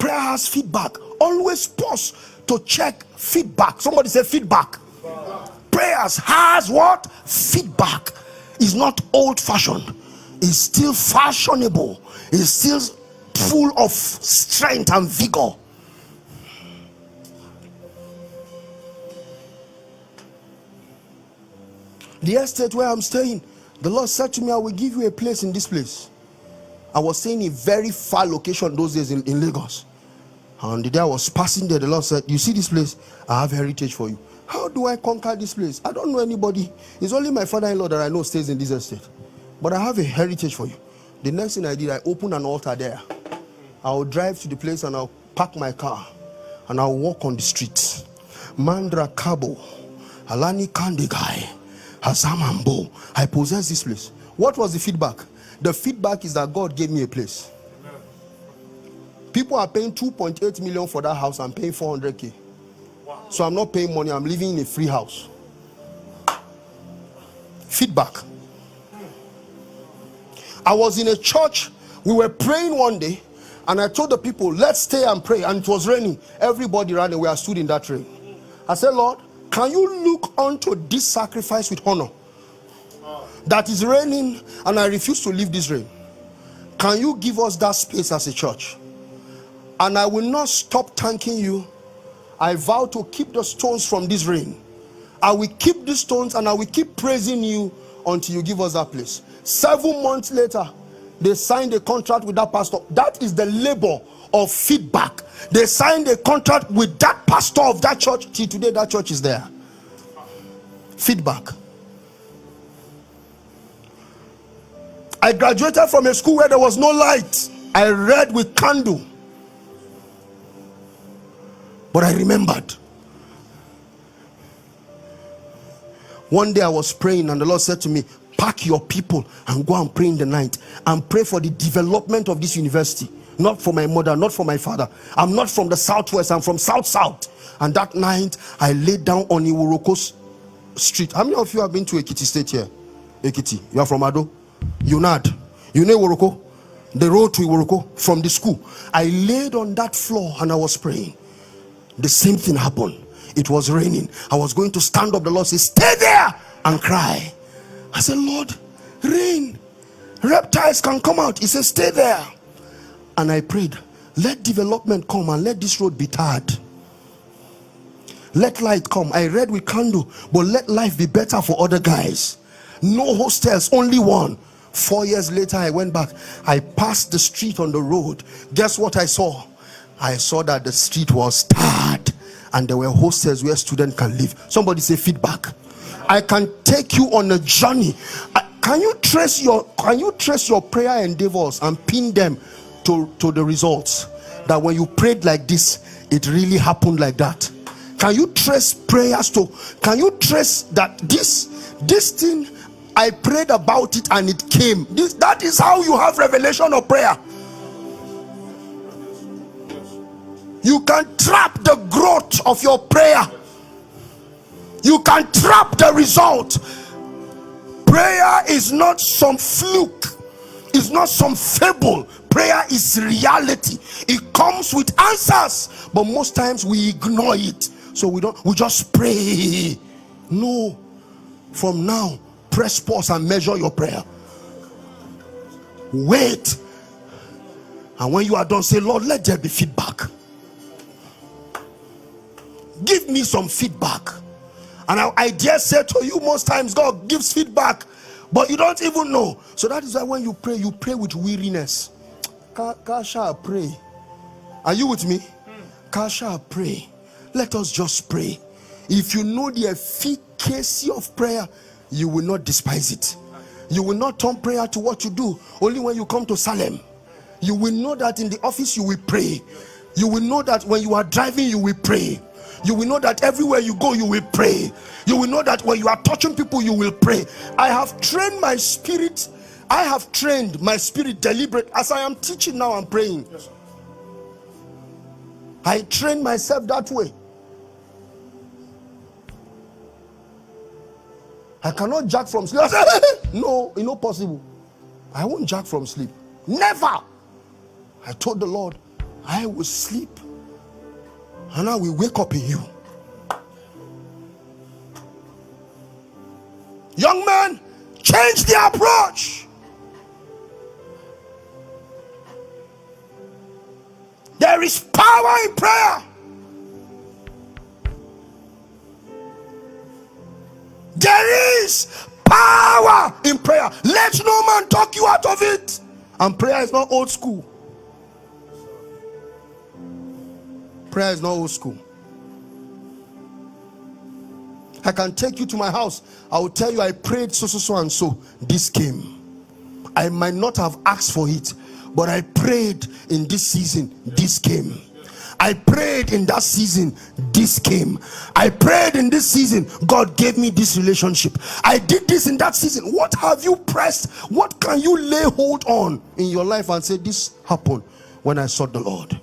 Prayer has feedback. Always pause to check feedback. Somebody say feedback. Prayers has what? Feedback. Is not old-fashioned. Is still fashionable. Is still full of strength and vigor. The estate where I'm staying, the Lord said to me, I will give you a place in this place. I was staying in a very far location those days in Lagos. And the day I was passing there, the Lord said, you see this place? I have heritage for you. How do I conquer this place? I don't know anybody. It's only my father-in-law that I know stays in this estate. But I have a heritage for you. The next thing I did, I opened an altar there. I'll drive to the place and I'll park my car. And I'll walk on the streets. Mandra Kabo, Alani Kandigai, Hazamambo. I possess this place. What was the feedback? The feedback is that God gave me a place. People are paying 2.8 million for that house. I'm paying 400k. Wow. So I'm not paying money. I'm living in a free house. Feedback. I was in a church. We were praying one day. And I told the people, let's stay and pray. And it was raining. Everybody ran away. I stood in that rain. I said, Lord, can you look onto this sacrifice with honor? That is raining and I refuse to leave this rain. Can you give us that space as a church? And I will not stop thanking you. I vow to keep the stones from this rain. I will keep these stones and I will keep praising you until you give us that place. 7 months later, they signed a contract with that pastor. That is the labor of feedback. They signed a contract with that pastor of that church. Till today, that church is there. Feedback. I graduated from a school where there was no light. I read with candle. But I remembered. One day I was praying and the Lord said to me, pack your people and go and pray in the night and pray for the development of this university. Not for my mother, not for my father. I'm not from the southwest, I'm from south. And that night I laid down on Iworoko Street. How many of you have been to Ekiti State here? Ekiti, you are from Ado? Yunad, you know Iworoko? The road to Iworoko from the school. I laid on that floor and I was praying. The same thing happened. It was raining. I was going to stand up. The Lord said, stay there and cry. I said, Lord, rain, reptiles can come out. He said, stay there. And I prayed, let development come and let this road be tarred. Let light come. I read with candle, but let life be better for other guys. No hostels, only one. 4 years later, I went back. I passed the street on the road. Guess what I saw? I saw that the street was tarred and there were hostels where students can live. Somebody say feedback. I can take you on a journey. Can you trace your prayer endeavors and pin them to the results? That when you prayed like this, it really happened like that. Can you trace prayers to? Can you trace that this thing, I prayed about it and it came? That is how you have revelation of prayer. You can trap the growth of your prayer. You can trap the result. Prayer is not some fluke. It's not some fable. Prayer is reality. It comes with answers, but most times we ignore it. So we just pray. No. From now, press pause and measure your prayer. Wait. And when you are done, say, Lord, let there be feedback. Give me some feedback. And I dare say to you, most times God gives feedback, but you don't even know. So that is why when you pray with weariness. Kasha, pray. Are you with me? Kasha, pray. Let us just pray. If you know the efficacy of prayer, you will not despise it. You will not turn prayer to what you do. Only when you come to Salem. You will know that in the office you will pray. You will know that when you are driving you will pray. You will know that everywhere you go you will pray. You will know that when you are touching people you will pray. I have trained my spirit. I have trained my spirit deliberate. As I am teaching now, I'm praying. Yes, I train myself that way. I cannot jack from sleep. No, it's not possible. I won't jack from sleep. Never. I told the Lord, I will sleep, and I will wake up in you. Young man, change the approach. There is power in prayer. There is power in prayer. Let no man talk you out of it. And prayer is not old school. Prayer is not old school. I can take you to my house. I will tell you I prayed so and so. This came. I might not have asked for it, but I prayed in this season. This came. I prayed in that season. This came. I prayed in this season. God gave me this relationship. I did this in that season. What have you pressed? What can you lay hold on in your life and say, this happened when I sought the Lord?